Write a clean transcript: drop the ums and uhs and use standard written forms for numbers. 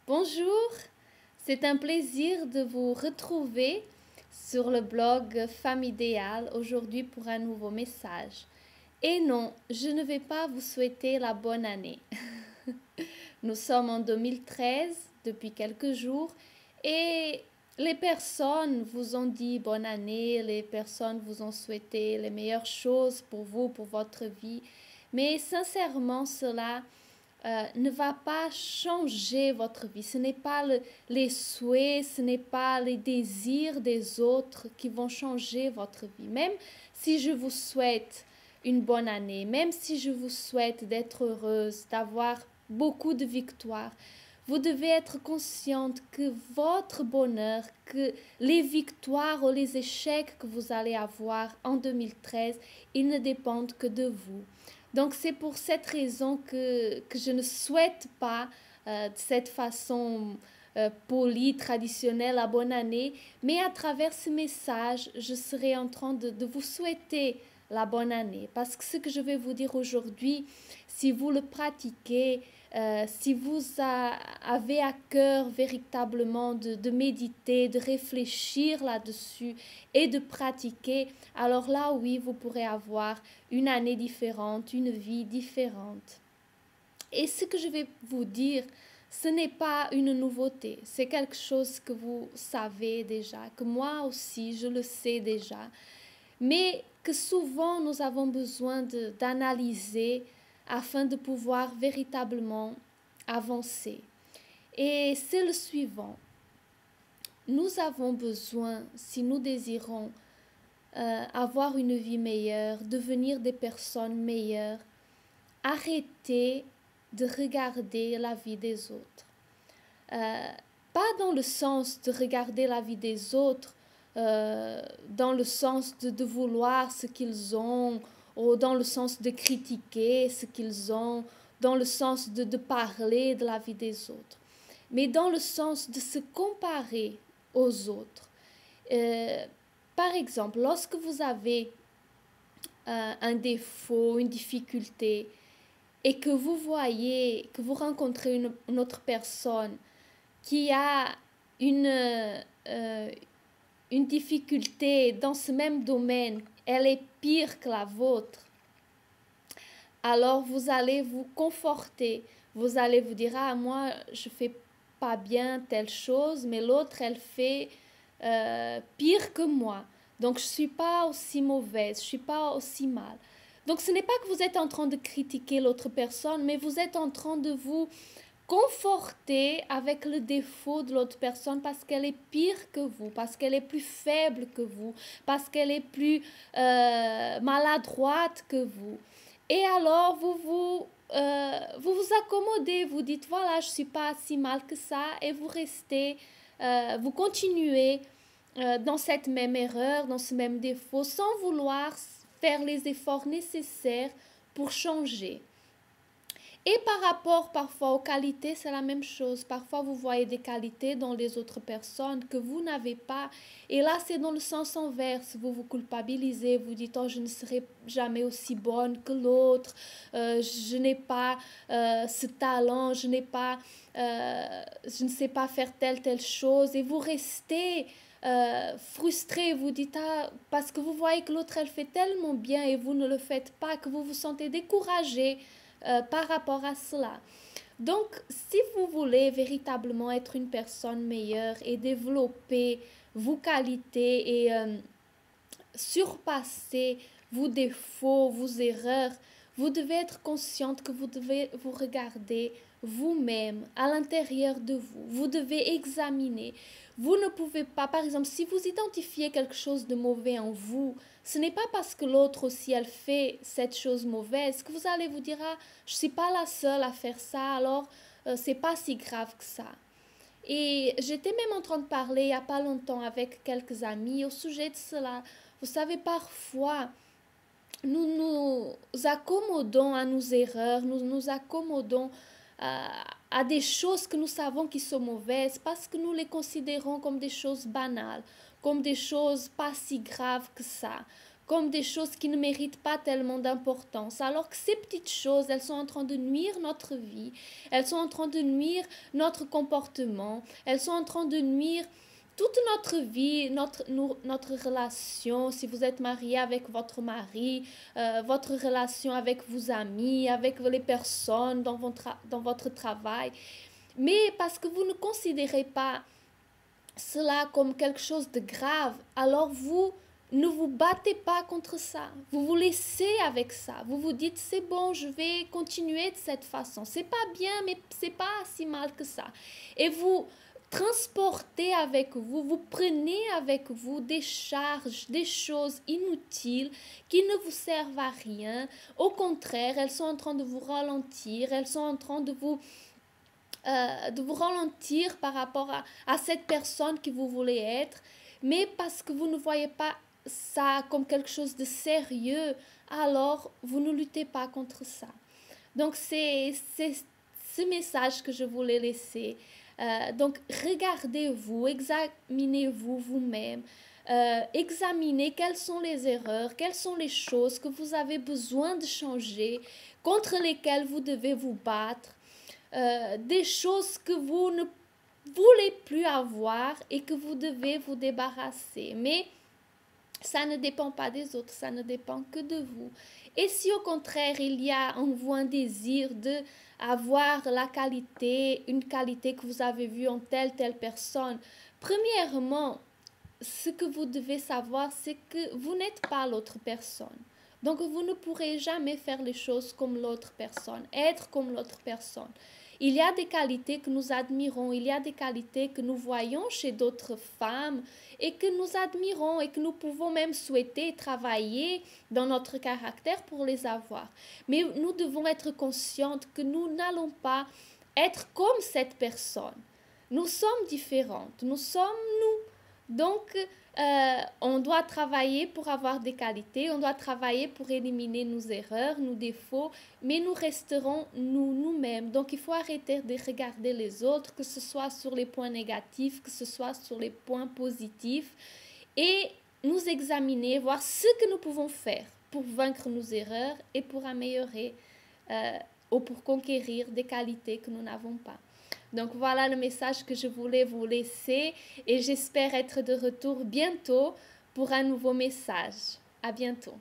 Bonjour, c'est un plaisir de vous retrouver sur le blog Femme idéale aujourd'hui pour un nouveau message. Et non, je ne vais pas vous souhaiter la bonne année. Nous sommes en 2013 depuis quelques jours et les personnes vous ont dit bonne année, les personnes vous ont souhaité les meilleures choses pour vous, pour votre vie. Mais sincèrement, cela ne va pas changer votre vie. Ce n'est pas les souhaits, ce n'est pas les désirs des autres qui vont changer votre vie. Même si je vous souhaite une bonne année, même si je vous souhaite d'être heureuse, d'avoir beaucoup de victoires, vous devez être consciente que votre bonheur, que les victoires ou les échecs que vous allez avoir en 2013, ils ne dépendent que de vous. Donc c'est pour cette raison que je ne souhaite pas de cette façon polie, traditionnelle, la bonne année, mais à travers ce message, je serai en train de vous souhaiter la bonne année. Parce que ce que je vais vous dire aujourd'hui, si vous le pratiquez, si vous avez à cœur véritablement de méditer, de réfléchir là-dessus et de pratiquer, alors là, oui, vous pourrez avoir une année différente, une vie différente. Et ce que je vais vous dire, ce n'est pas une nouveauté, c'est quelque chose que vous savez déjà, que moi aussi, je le sais déjà, mais que souvent nous avons besoin d'analyser afin de pouvoir véritablement avancer. Et c'est le suivant. Nous avons besoin, si nous désirons avoir une vie meilleure, devenir des personnes meilleures, arrêter de regarder la vie des autres. Pas dans le sens de regarder la vie des autres, dans le sens de vouloir ce qu'ils ont, ou dans le sens de critiquer ce qu'ils ont, dans le sens de parler de la vie des autres, mais dans le sens de se comparer aux autres. Par exemple, lorsque vous avez un défaut, une difficulté, et que vous voyez, que vous rencontrez une autre personne qui a une difficulté dans ce même domaine, elle est pire que la vôtre, alors vous allez vous conforter, vous allez vous dire, ah, moi, je fais pas bien telle chose, mais l'autre, elle fait pire que moi. Donc, je ne suis pas aussi mauvaise, je ne suis pas aussi mal. Donc, ce n'est pas que vous êtes en train de critiquer l'autre personne, mais vous êtes en train de vous conforter avec le défaut de l'autre personne parce qu'elle est pire que vous, parce qu'elle est plus faible que vous, parce qu'elle est plus maladroite que vous. Et alors, vous vous accommodez, vous dites, voilà, je ne suis pas si mal que ça, et vous restez, vous continuez dans cette même erreur, dans ce même défaut, sans vouloir faire les efforts nécessaires pour changer. Et par rapport parfois aux qualités, c'est la même chose. Parfois, vous voyez des qualités dans les autres personnes que vous n'avez pas. Et là, c'est dans le sens inverse. Vous vous culpabilisez, vous dites, oh, je ne serai jamais aussi bonne que l'autre. Je n'ai pas ce talent, je ne sais pas faire telle chose. Et vous restez frustré, vous dites, ah, parce que vous voyez que l'autre, elle fait tellement bien et vous ne le faites pas, que vous vous sentez découragé par rapport à cela. Donc, si vous voulez véritablement être une personne meilleure et développer vos qualités et surpasser vos défauts, vos erreurs, vous devez être consciente que vous devez vous regarder vous-même à l'intérieur de vous. Vous devez examiner. Vous ne pouvez pas, par exemple, si vous identifiez quelque chose de mauvais en vous, ce n'est pas parce que l'autre aussi, elle fait cette chose mauvaise que vous allez vous dire, ah, je ne suis pas la seule à faire ça, alors c'est pas si grave que ça. Et j'étais même en train de parler il n'y a pas longtemps avec quelques amis au sujet de cela. Vous savez, parfois, nous nous accommodons à nos erreurs, nous nous accommodons à des choses que nous savons qui sont mauvaises parce que nous les considérons comme des choses banales, comme des choses pas si graves que ça, comme des choses qui ne méritent pas tellement d'importance. Alors que ces petites choses, elles sont en train de nuire notre vie, elles sont en train de nuire notre comportement, elles sont en train de nuire toute notre vie, notre relation, si vous êtes marié avec votre mari, votre relation avec vos amis, avec les personnes dans votre travail. Mais parce que vous ne considérez pas cela comme quelque chose de grave, alors vous ne vous battez pas contre ça. Vous vous laissez avec ça. Vous vous dites, c'est bon, je vais continuer de cette façon. C'est pas bien, mais c'est pas si mal que ça. Et vous transportez avec vous, vous prenez avec vous des charges, des choses inutiles qui ne vous servent à rien. Au contraire, elles sont en train de vous ralentir, elles sont en train de vous ralentir par rapport à cette personne que vous voulez être, mais parce que vous ne voyez pas ça comme quelque chose de sérieux, alors vous ne luttez pas contre ça. Donc c'est ce message que je voulais laisser. Donc regardez-vous, examinez-vous vous-même, examinez quelles sont les erreurs, quelles sont les choses que vous avez besoin de changer, contre lesquelles vous devez vous battre, des choses que vous ne voulez plus avoir et que vous devez vous débarrasser. Mais ça ne dépend pas des autres, ça ne dépend que de vous. Et si au contraire il y a en vous un désir de avoir une qualité que vous avez vue en telle personne, premièrement, ce que vous devez savoir, c'est que vous n'êtes pas l'autre personne. Donc vous ne pourrez jamais faire les choses comme l'autre personne, être comme l'autre personne. Il y a des qualités que nous admirons, il y a des qualités que nous voyons chez d'autres femmes et que nous admirons et que nous pouvons même souhaiter travailler dans notre caractère pour les avoir. Mais nous devons être conscientes que nous n'allons pas être comme cette personne. Nous sommes différentes, nous sommes nous. Donc, on doit travailler pour avoir des qualités, on doit travailler pour éliminer nos erreurs, nos défauts, mais nous resterons nous-mêmes. Donc, il faut arrêter de regarder les autres, que ce soit sur les points négatifs, que ce soit sur les points positifs, et nous examiner, voir ce que nous pouvons faire pour vaincre nos erreurs et pour améliorer ou pour conquérir des qualités que nous n'avons pas. Donc voilà le message que je voulais vous laisser et j'espère être de retour bientôt pour un nouveau message. À bientôt.